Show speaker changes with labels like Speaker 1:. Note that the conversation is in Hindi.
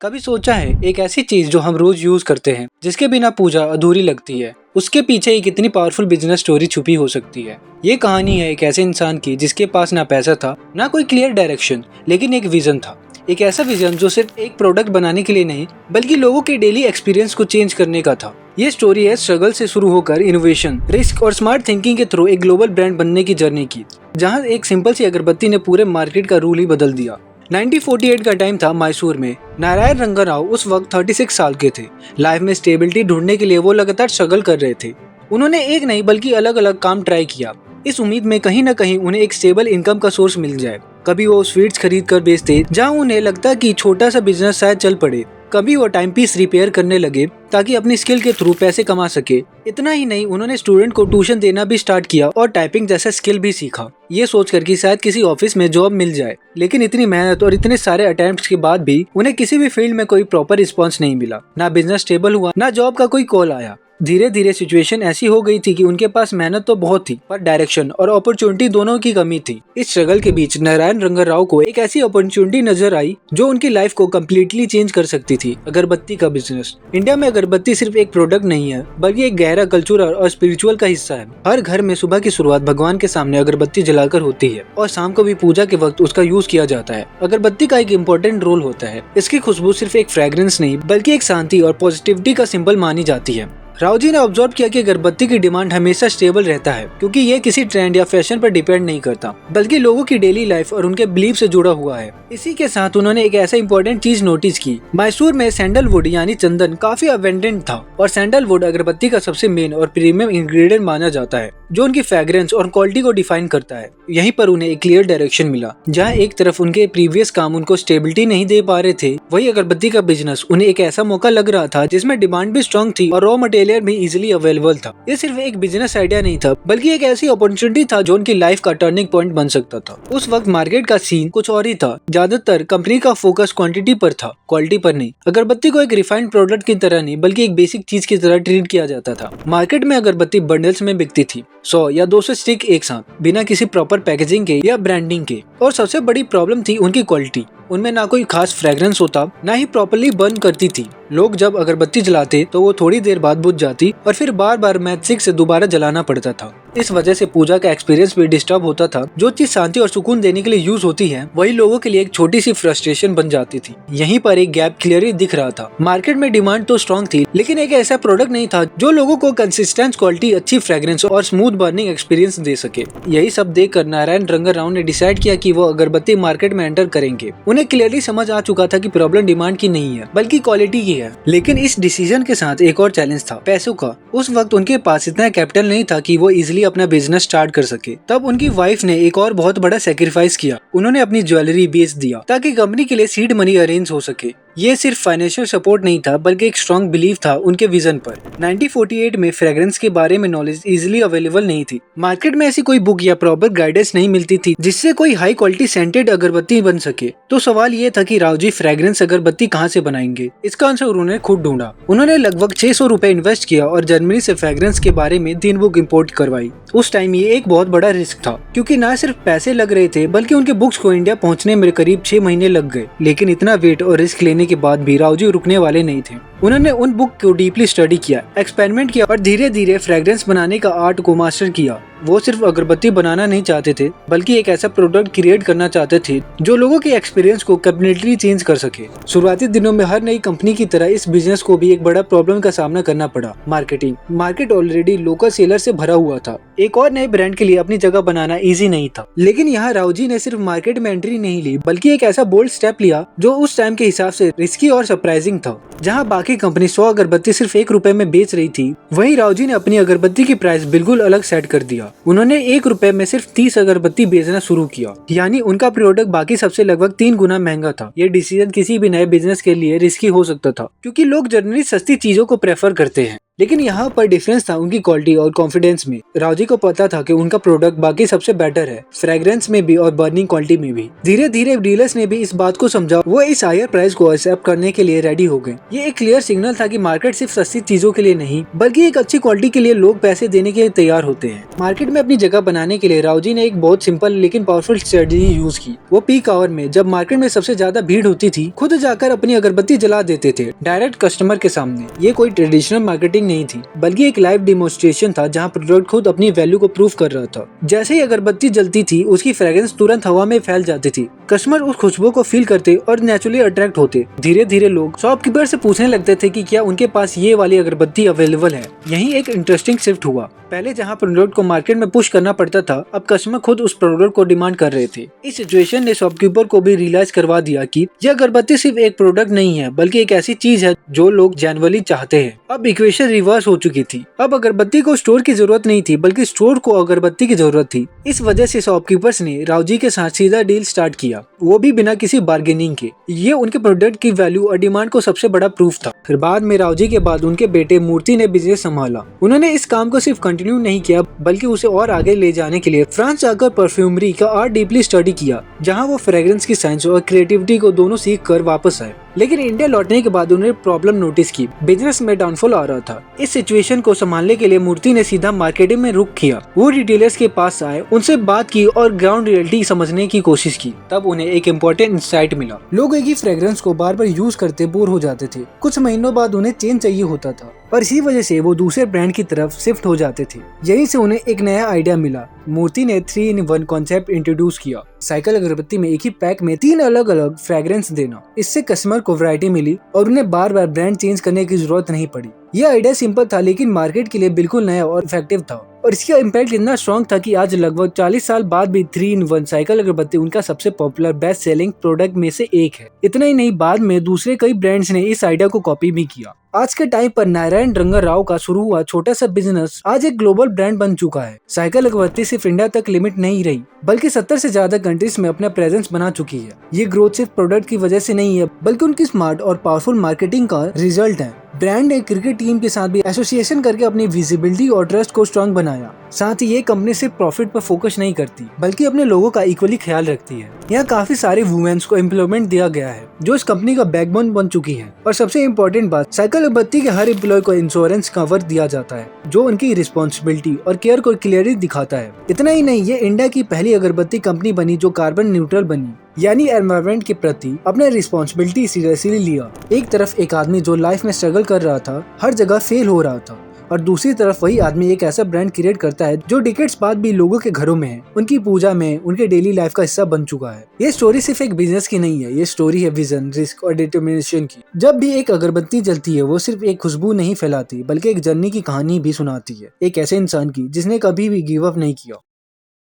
Speaker 1: कभी सोचा है एक ऐसी चीज जो हम रोज यूज करते हैं जिसके बिना पूजा अधूरी लगती है, उसके पीछे एक इतनी पावरफुल बिजनेस स्टोरी छुपी हो सकती है। ये कहानी है एक ऐसे इंसान की जिसके पास ना पैसा था ना कोई क्लियर डायरेक्शन, लेकिन एक विजन था। एक ऐसा विजन जो सिर्फ एक प्रोडक्ट बनाने के लिए नहीं बल्कि लोगों के डेली एक्सपीरियंस को चेंज करने का था। ये स्टोरी है स्ट्रगल से शुरू होकर इनोवेशन, रिस्क और स्मार्ट थिंकिंग के थ्रू एक ग्लोबल ब्रांड बनने की जर्नी की, जहाँ एक सिंपल सी अगरबत्ती ने पूरे मार्केट का रूल ही बदल दिया। 1948 का टाइम था मैसूर में। नारायण रंगा राव उस वक्त 36 साल के थे। लाइफ में स्टेबिलिटी ढूंढने के लिए वो लगातार स्ट्रगल कर रहे थे। उन्होंने एक नहीं बल्कि अलग अलग काम ट्राई किया, इस उम्मीद में कहीं न कहीं उन्हें एक स्टेबल इनकम का सोर्स मिल जाए। कभी वो स्वीट्स खरीद कर बेचते जहाँ उन्हें लगता कि छोटा सा बिजनेस शायद चल पड़े, कभी वो टाइम पीस रिपेयर करने लगे ताकि अपनी स्किल के थ्रू पैसे कमा सके। इतना ही नहीं, उन्होंने स्टूडेंट को ट्यूशन देना भी स्टार्ट किया और टाइपिंग जैसा स्किल भी सीखा, ये सोचकर कि शायद किसी ऑफिस में जॉब मिल जाए। लेकिन इतनी मेहनत और इतने सारे अटेम्प्ट्स के बाद भी उन्हें किसी भी फील्ड में कोई प्रॉपर रिस्पॉन्स नहीं मिला। ना बिजनेस स्टेबल हुआ, ना जॉब का कोई कॉल आया। धीरे धीरे सिचुएशन ऐसी हो गई थी कि उनके पास मेहनत तो बहुत थी पर डायरेक्शन और अपॉर्चुनिटी दोनों की कमी थी। इस स्ट्रगल के बीच नारायण रंगा राव को एक ऐसी अपॉर्चुनिटी नजर आई जो उनकी लाइफ को कम्प्लीटली चेंज कर सकती थी, अगरबत्ती का बिजनेस। इंडिया में अगरबत्ती सिर्फ एक प्रोडक्ट नहीं है बल्कि एक गहरा कल्चरल और स्पिरिचुअल का हिस्सा है। हर घर में सुबह की शुरुआत भगवान के सामने अगरबत्ती जलाकर होती है और शाम को भी पूजा के वक्त उसका यूज किया जाता है। अगरबत्ती का एक इम्पोर्टेंट रोल होता है। इसकी खुशबू सिर्फ एक फ्रेग्रेंस नहीं बल्कि एक शांति और पॉजिटिविटी का सिंबल मानी जाती है। राव जी ने ऑब्जर्व किया कि अगरबत्ती की डिमांड हमेशा स्टेबल रहता है क्योंकि ये किसी ट्रेंड या फैशन पर डिपेंड नहीं करता बल्कि लोगों की डेली लाइफ और उनके बिलीफ से जुड़ा हुआ है। इसी के साथ उन्होंने एक ऐसा इंपॉर्टेंट चीज नोटिस की। मैसूर में सैंडलवुड यानी चंदन काफी अवेंडेंट था और सैंडलवुड अगरबत्ती का सबसे मेन और प्रीमियम इंग्रेडिएंट माना जाता है जो उनकी फ्रेग्रेंस और क्वालिटी को डिफाइन करता है। यहीं पर उन्हें एक क्लियर डायरेक्शन मिला। जहाँ एक तरफ उनके प्रीवियस काम उनको स्टेबिलिटी नहीं दे पा रहे थे, वही अगरबत्ती का बिजनेस उन्हें एक ऐसा मौका लग रहा था जिसमें डिमांड भी स्ट्रॉन्ग थी और रॉ मटेरियल भी इजिली अवेलेबल था। ये सिर्फ एक बिजनेस आइडिया नहीं था बल्कि एक ऐसी अपॉर्चुनिटी था जो उनकी लाइफ का टर्निंग पॉइंट बन सकता था। उस वक्त मार्केट का सीन कुछ और ही था। ज्यादातर कंपनी का फोकस क्वांटिटी पर था, क्वालिटी पर नहीं। अगरबत्ती को एक रिफाइंड प्रोडक्ट की तरह नहीं बल्कि एक बेसिक चीज की तरह ट्रीट किया जाता था। मार्केट में अगरबत्ती बंडल्स में बिकती थी, 100 या 200 स्टिक एक साथ, बिना किसी प्रॉपर पैकेजिंग के या ब्रांडिंग के। और सबसे बड़ी प्रॉब्लम थी उनकी क्वालिटी। उनमें ना कोई खास फ्रेग्रेंस होता, ना ही प्रॉपर्ली बर्न करती थी। लोग जब अगरबत्ती जलाते तो वो थोड़ी देर बाद बुझ जाती और फिर बार बार मैचिक से दोबारा जलाना पड़ता था। इस वजह से पूजा का एक्सपीरियंस भी डिस्टर्ब होता था। जो चीज शांति और सुकून देने के लिए यूज होती है वही लोगों के लिए एक छोटी सी फ्रस्ट्रेशन बन जाती थी। यहीं पर एक गैप क्लियरली दिख रहा था। मार्केट में डिमांड तो स्ट्रॉन्ग थी लेकिन एक ऐसा प्रोडक्ट नहीं था जो लोगों को कंसिस्टेंट क्वालिटी, अच्छी फ्रेग्रेंस और स्मूथ बर्निंग एक्सपीरियंस दे सके। यही सब देखकर नारायण रंगा राव ने डिसाइड किया कि वो अगरबत्ती मार्केट में एंटर करेंगे। उन्हें क्लियरली समझ आ चुका था कि प्रॉब्लम डिमांड की नहीं है बल्कि क्वालिटी की है। लेकिन इस डिसीजन के साथ एक और चैलेंज था, पैसों का। उस वक्त उनके पास इतना कैपिटल नहीं था कि वो इजिली अपना बिजनेस स्टार्ट कर सके। तब उनकी वाइफ ने एक और बहुत बड़ा सेक्रीफाइस किया। उन्होंने अपनी ज्वेलरी बेच दिया ताकि कंपनी के लिए सीड मनी अरेंज हो सके। ये सिर्फ फाइनेंशियल सपोर्ट नहीं था बल्कि एक स्ट्रॉन्ग बिलीफ था उनके विजन पर। 1948 में फ्रेग्रेंस के बारे में नॉलेज इजीली अवेलेबल नहीं थी। मार्केट में ऐसी कोई बुक या प्रॉपर गाइडेंस नहीं मिलती थी जिससे कोई हाई क्वालिटी सेंटेड अगरबत्ती बन सके। तो सवाल ये था कि राव जी फ्रेग्रेंस अगरबत्ती कहाँ से बनाएंगे। इसका आंसर उन्होंने खुद ढूंढा। उन्होंने लगभग 600 रुपए इन्वेस्ट किया और जर्मनी से फ्रेग्रेंस के बारे में 3 बुक इम्पोर्ट करवाई। उस टाइम ये एक बहुत बड़ा रिस्क था क्योंकि न सिर्फ पैसे लग रहे थे बल्कि उनके बुक्स को इंडिया पहुंचने में करीब 6 महीने लग गए। लेकिन इतना वेट और रिस्क लेने के बाद भी राव जी रुकने वाले नहीं थे। उन्होंने उन बुक को डीपली स्टडी किया, एक्सपेरिमेंट किया और धीरे धीरे फ्रेग्रेंस बनाने का आर्ट को मास्टर किया। वो सिर्फ अगरबत्ती बनाना नहीं चाहते थे बल्कि एक ऐसा प्रोडक्ट क्रिएट करना चाहते थे जो लोगों के एक्सपीरियंस को कंप्लीटली चेंज कर सके। शुरुआती दिनों में हर नई कंपनी की तरह इस बिजनेस को भी एक बड़ा प्रॉब्लम का सामना करना पड़ा, marketing. Market already local seller से भरा हुआ था। एक और नए ब्रांड के लिए अपनी जगह बनाना इजी नहीं था। लेकिन यहाँ राव जी ने सिर्फ मार्केट में एंट्री नहीं ली बल्कि एक ऐसा बोल्ड स्टेप लिया जो उस टाइम के हिसाब से रिस्की और सरप्राइजिंग था। जहाँ बाकी कंपनी 100 अगरबत्ती सिर्फ 1 रुपए में बेच रही थी, वहीं राव जी ने अपनी अगरबत्ती की प्राइस बिल्कुल अलग सेट कर दिया। उन्होंने 1 रुपए में सिर्फ 30 अगरबत्ती बेचना शुरू किया, यानी उनका प्रोडक्ट बाकी सबसे लगभग 3 गुना महंगा था। ये डिसीजन किसी भी नए बिजनेस के लिए रिस्की हो सकता था क्योंकि लोग जनरली सस्ती चीजों को प्रेफर करते हैं। लेकिन यहाँ पर डिफरेंस था उनकी क्वालिटी और कॉन्फिडेंस में। राव जी को पता था कि उनका प्रोडक्ट बाकी सबसे बेटर है, फ्रेग्रेंस में भी और बर्निंग क्वालिटी में भी। धीरे धीरे डीलर्स ने भी इस बात को समझा, वो इस हायर प्राइस को एक्सेप्ट करने के लिए रेडी हो गए। ये एक क्लियर सिग्नल था कि मार्केट सिर्फ सस्ती चीजों के लिए नहीं, बल्कि एक अच्छी क्वालिटी के लिए लोग पैसे देने के लिए तैयार होते हैं। मार्केट में अपनी जगह बनाने के लिए राव जी ने एक बहुत सिंपल लेकिन पावरफुल स्ट्रेटजी यूज की। वो पीक आवर में, जब मार्केट में सबसे ज्यादा भीड़ होती थी, खुद जाकर अपनी अगरबत्ती जला देते थे डायरेक्ट कस्टमर के सामने। ये कोई ट्रेडिशनल मार्केटिंग नहीं थी, बल्कि एक लाइव डेमोन्स्ट्रेशन था जहाँ प्रोडक्ट खुद अपनी वैल्यू को प्रूव कर रहा था। जैसे ही अगरबत्ती जलती थी, उसकी फ्रेग्रेंस तुरंत हवा में फैल जाती थी। कस्टमर उस खुशबू को फील करते और नेचुरली अट्रैक्ट होते। धीरे धीरे लोग शॉपकीपर से पूछने लगते थे कि क्या उनके पास ये वाली अगरबत्ती अवेलेबल है। यही एक इंटरेस्टिंग शिफ्ट हुआ। पहले जहां प्रोडक्ट को मार्केट में पुश करना पड़ता था, अब कस्टमर खुद उस प्रोडक्ट को डिमांड कर रहे थे। इस सिचुएशन ने शॉपकीपर को भी रियलाइज करवा दिया कि यह अगरबत्ती सिर्फ एक प्रोडक्ट नहीं है, बल्कि एक ऐसी चीज है जो लोग जेन्युइनली चाहते हैं। अब इक्वेशन रिवर्स हो चुकी थी। अब अगरबत्ती को स्टोर की जरूरत नहीं थी, बल्कि स्टोर को अगरबत्ती की जरूरत थी। इस वजह से शॉपकीपर्स ने राव जी के साथ सीधा डील स्टार्ट किया, वो भी बिना किसी बार्गेनिंग के। ये उनके प्रोडक्ट की वैल्यू और डिमांड को सबसे बड़ा प्रूफ था। फिर बाद में राव जी के बाद उनके बेटे मूर्ति ने बिजनेस संभाला। उन्होंने इस काम को सिर्फ कंटिन्यू नहीं किया, बल्कि उसे और आगे ले जाने के लिए फ्रांस जाकर परफ्यूमरी का आर्ट डीपली स्टडी किया, जहां वो फ्रेग्रेंस की साइंस और क्रिएटिविटी को दोनों सीख कर वापस आए। लेकिन इंडिया लौटने के बाद उन्होंने प्रॉब्लम नोटिस की, बिजनेस में डाउनफॉल आ रहा था। इस सिचुएशन को संभालने के लिए मूर्ति ने सीधा मार्केटिंग में रुख किया। वो रिटेलर्स के पास आए, उनसे बात की और ग्राउंड रियलिटी समझने की कोशिश की। तब उन्हें एक इम्पोर्टेंट इंसाइट मिला। लोग एक ही फ्रेग्रेंस को बार बार यूज करते बोर हो जाते थे। कुछ महीनों बाद उन्हें चेंज चाहिए होता था, और इसी वजह से वो दूसरे ब्रांड की तरफ शिफ्ट हो जाते थे। यहीं से उन्हें एक नया आइडिया मिला। मूर्ति ने 3-in-1 कॉन्सेप्ट इंट्रोड्यूस किया। साइकिल अगरबत्ती में एक ही पैक में 3 अलग अलग फ्रेग्रेंस देना। इससे कस्टमर को वैरायटी मिली और उन्हें बार बार ब्रांड चेंज करने की जरूरत नहीं पड़ी। यह आइडिया सिंपल था, लेकिन मार्केट के लिए बिल्कुल नया और इफेक्टिव था। और इसका इम्पैक्ट इतना स्ट्रॉन्ग था कि आज लगभग 40 साल बाद भी 3-in-1 साइकिल अगरबत्ती उनका सबसे पॉपुलर बेस्ट सेलिंग प्रोडक्ट में से एक है। इतना ही नहीं, बाद में दूसरे कई ब्रांड्स ने इस आइडिया को कॉपी भी किया। आज के टाइम पर नारायण रंगा राव का शुरू हुआ छोटा सा बिजनेस आज एक ग्लोबल ब्रांड बन चुका है। साइकिल अगरबत्ती सिर्फ इंडिया तक लिमिट नहीं रही, बल्कि 70 से ज्यादा कंट्रीज में अपना प्रेजेंस बना चुकी है। ये ग्रोथ सिर्फ प्रोडक्ट की वजह से नहीं है, बल्कि उनकी स्मार्ट और पावरफुल मार्केटिंग का रिजल्ट है। ब्रांड ने क्रिकेट टीम के साथ भी एसोसिएशन करके अपनी विजिबिलिटी और ट्रस्ट को स्ट्रॉन्ग बनाया। साथ ही ये कंपनी सिर्फ प्रॉफिट पर फोकस नहीं करती, बल्कि अपने लोगों का इक्वली ख्याल रखती है। यहाँ काफी सारे वुमेन्स को एम्प्लॉयमेंट दिया गया है, जो इस कंपनी का बैकबोन बन चुकी है। और सबसे इम्पोर्टेंट बात, साइकिल अगरबत्ती के हर एम्प्लॉय को इंश्योरेंस कवर दिया जाता है, जो उनकी रिस्पॉन्सिबिलिटी और केयर को क्लियरली दिखाता है। इतना ही नहीं, ये इंडिया की पहली अगरबत्ती कंपनी बनी जो कार्बन न्यूट्रल बनी, यानी एनवायरनमेंट के प्रति अपने रिस्पॉन्सिबिलिटी सीरियसली लिया। एक तरफ एक आदमी जो लाइफ में स्ट्रगल कर रहा था, हर जगह फेल हो रहा था, और दूसरी तरफ वही आदमी एक ऐसा ब्रांड क्रिएट करता है जो डिकेड्स बाद भी लोगों के घरों में है, उनकी पूजा में, उनके डेली लाइफ का हिस्सा बन चुका है। ये स्टोरी सिर्फ एक बिजनेस की नहीं है, ये स्टोरी है विजन, रिस्क और डिटर्मिनेशन की। जब भी एक अगरबत्ती जलती है, वो सिर्फ एक खुशबू नहीं फैलाती, बल्कि एक जर्नी की कहानी भी सुनाती है, एक ऐसे इंसान की जिसने कभी भी गिव अप नहीं किया।